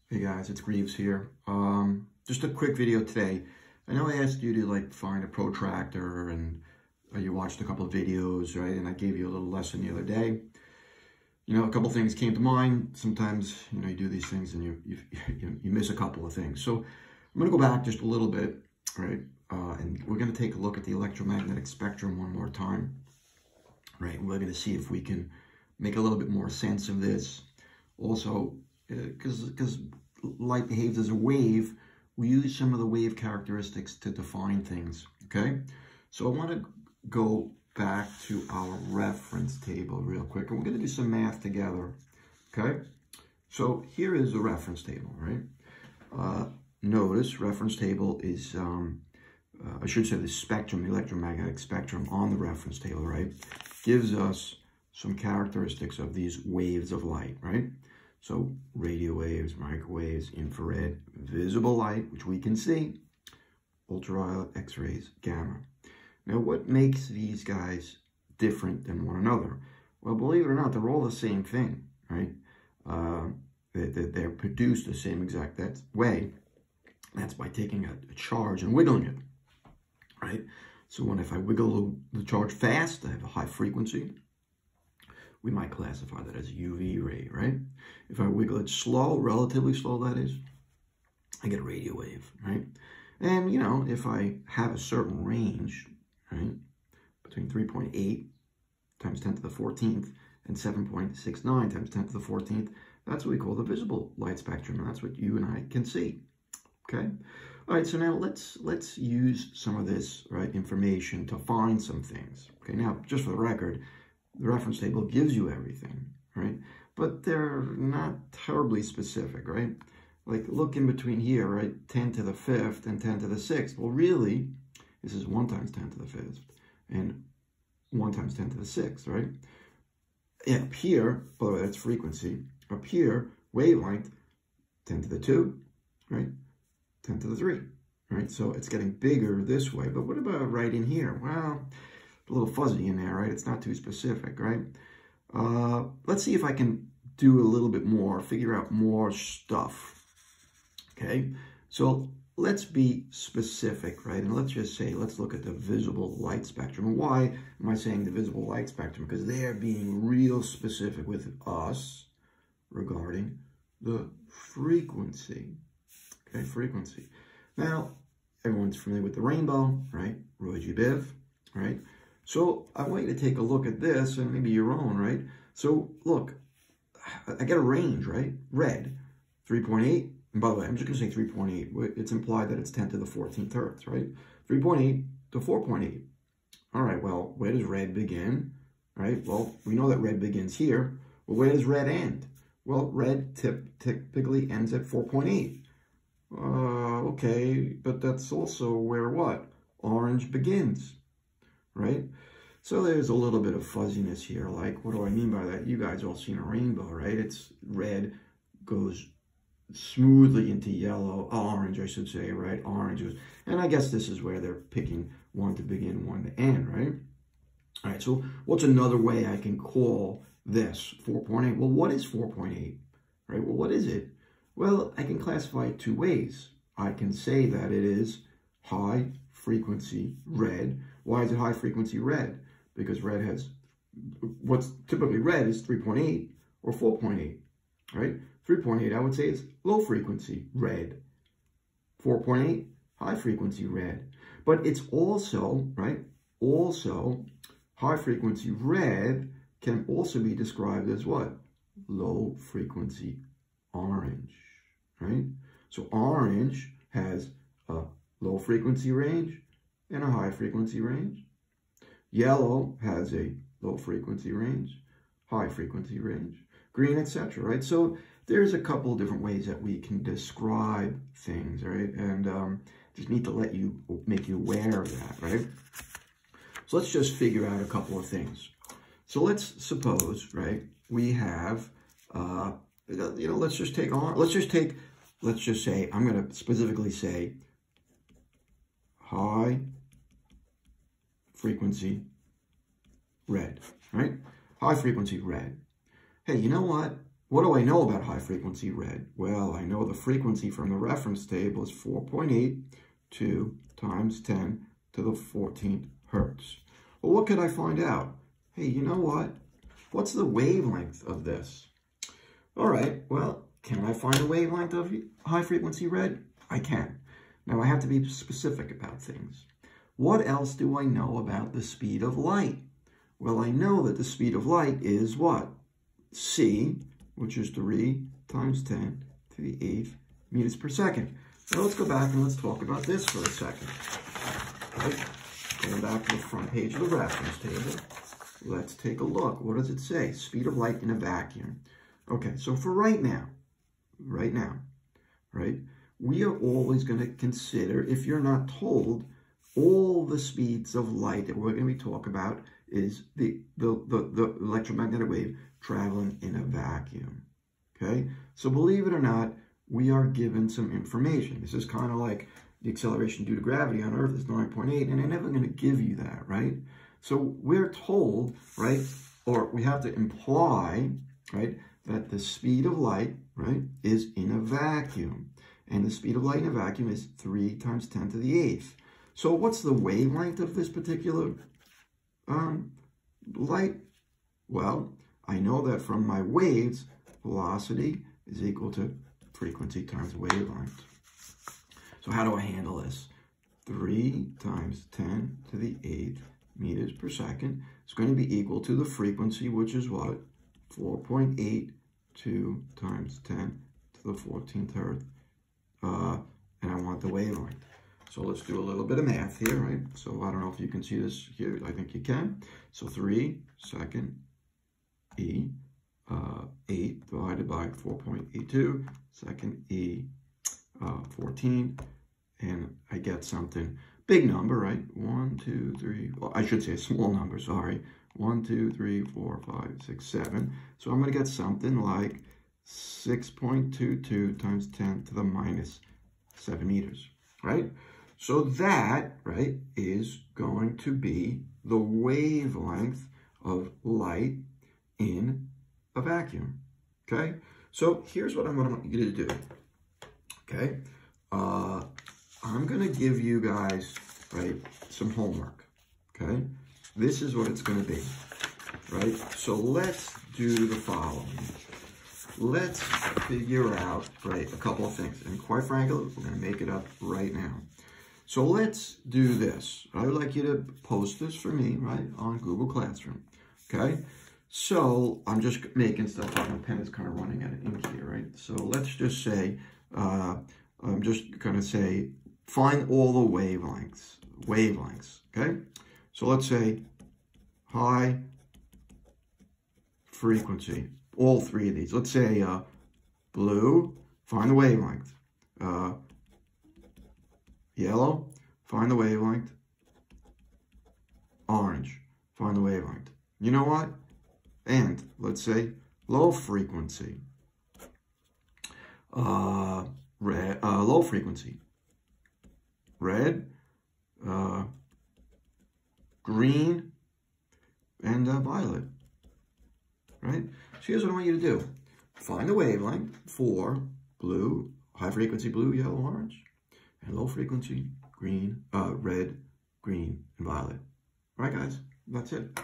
Hey guys, it's Greaves here. Just a quick video today. I know I asked you to find a protractor and you watched a couple of videos, right? And I gave you a little lesson the other day. You know, a couple of things came to mind. Sometimes, you do these things and you miss a couple of things. So I'm going to go back just a little bit, right? And we're going to take a look at the electromagnetic spectrum one more time, right? We're going to see if we can make a little bit more sense of this. Also, because light behaves as a wave, we use some of the wave characteristics to define things, okay? So I want to go back to our reference table real quick, and we're going to do some math together, okay? So here is the reference table, right? Notice reference table is, I should say the spectrum, the electromagnetic spectrum on the reference table, right? Gives us some characteristics of these waves of light, right? So radio waves, microwaves, infrared, visible light, which we can see, ultraviolet, X-rays, gamma. Now, what makes these guys different than one another? Well, believe it or not, they're all the same thing, right? They're produced the same exact way. That's by taking a charge and wiggling it, right? So if I wiggle the charge fast, I have a high frequency. We might classify that as a UV ray, right? If I wiggle it slow, relatively slow that is, I get a radio wave, right? And, if I have a certain range, right, between 3.8 times 10 to the 14th and 7.69 times 10 to the 14th, that's what we call the visible light spectrum, and that's what you and I can see, okay? All right, so now let's use some of this, right, information to find some things, okay? Now, just for the record, the reference table gives you everything, right? But they're not terribly specific, right? Like, look in between here, right? 10 to the 5th and 10 to the 6th. Well, really, this is 1 times 10 to the 5th and 1 times 10 to the 6th, right? And up here, by the way, that's frequency. Up here, wavelength, 10 to the 2, right? 10 to the 3, right? So it's getting bigger this way. But what about right in here? Well, a little fuzzy in there, right? It's not too specific, right? Let's see if I can do a little bit more, figure out more stuff, okay? So let's be specific, right? And let's just say, let's look at the visible light spectrum. And why am I saying the visible light spectrum? Because they're being real specific with us regarding the frequency, okay? Frequency. Now, everyone's familiar with the rainbow, right? Roy G. Biv, right? So I want you to take a look at this and maybe your own, right? So look, I get a range, right? Red, 3.8. And by the way, I'm just going to say 3.8. It's implied that it's 10 to the 14th hertz, right? 3.8 to 4.8. All right, well, where does red begin, right? Well, we know that red begins here. Well, where does red end? Well, red typically ends at 4.8. Okay, but that's also where what? Orange begins. Right? So there's a little bit of fuzziness here. Like, what do I mean by that? You guys all seen a rainbow, right? It's red, goes smoothly into yellow, orange, I should say, right? Orange. And I guess this is where they're picking one to begin, one to end, right? All right, so what's another way I can call this 4.8? Well, what is 4.8? Right? Well, what is it? Well, I can classify it two ways. I can say that it is high frequency red. Why is it high frequency red? Because red has, what's typically red is 3.8 or 4.8, right? 3.8, I would say, is low frequency red. 4.8, high frequency red. But it's also, right, also high frequency red can also be described as what? Low frequency orange, right? So orange has a low frequency range and a high frequency range. Yellow has a low frequency range, high frequency range, green, etc., right? So there's a couple of different ways that we can describe things, right? And just need to make you aware of that, right? So let's just figure out a couple of things. So let's suppose, right, we have, let's just say, I'm going to specifically say high frequency red, right? High frequency red. Hey, you know what? what do I know about high frequency red? Well, I know the frequency from the reference table is 4.82 times 10 to the 14th hertz. Well, what could I find out? Hey, you know what? What's the wavelength of this? All right, well, can I find the wavelength of high frequency red? I can. Now, I have to be specific about things. What else do I know about the speed of light? Well, I know that the speed of light is what? C, which is 3 times 10 to the 8th meters per second. Now, let's go back and let's talk about this for a second. Right? Going back to the front page of the reference table, let's take a look. What does it say? Speed of light in a vacuum. Okay, so for right now, right, we are always going to consider, if you're not told, all the speeds of light that we're going to be talking about is the electromagnetic wave traveling in a vacuum. Okay, so believe it or not, we are given some information. This is kind of like the acceleration due to gravity on Earth is 9.8, and they're never going to give you that, right? So we're told, right, or we have to imply, right, that the speed of light, right, is in a vacuum. And the speed of light in a vacuum is 3 times 10 to the 8th. So what's the wavelength of this particular light? Well, I know that from my waves, velocity is equal to frequency times wavelength. So how do I handle this? 3 times 10 to the 8th meters per second is going to be equal to the frequency, which is what? 4.82 times 10 to the 14th hertz. And I want the wavelength. So let's do a little bit of math here, right? So I don't know if you can see this here. I think you can. So 3 second E, 8 divided by 4.82, second E, 14, and I get something, big number, right? 1, 2, 3, well, I should say a small number, sorry. 1, 2, 3, 4, 5, 6, 7. So I'm going to get something like 6.22 times 10 to the minus 7 meters, right? So that, right, is going to be the wavelength of light in a vacuum, okay? So here's what I want you to do, okay? I'm going to give you guys, right, some homework, okay? This is what it's going to be, right? So let's do the following. Let's figure out, right, a couple of things. And quite frankly, we're going to make it up right now. So let's do this. I would like you to post this for me, right, on Google Classroom, okay? So I'm just making stuff up. My pen is kind of running out of ink here, right? So let's just say, I'm just going to say, find all the wavelengths, okay? So let's say high frequency, all three of these. Let's say blue, find the wavelength. Yellow, find the wavelength. Orange, find the wavelength. You know what? And let's say low frequency. Low frequency. Red, green, and violet. Right? So here's what I want you to do. Find the wavelength for blue, high frequency blue, yellow, orange, and low frequency green, red, green, and violet. All right, guys? That's it.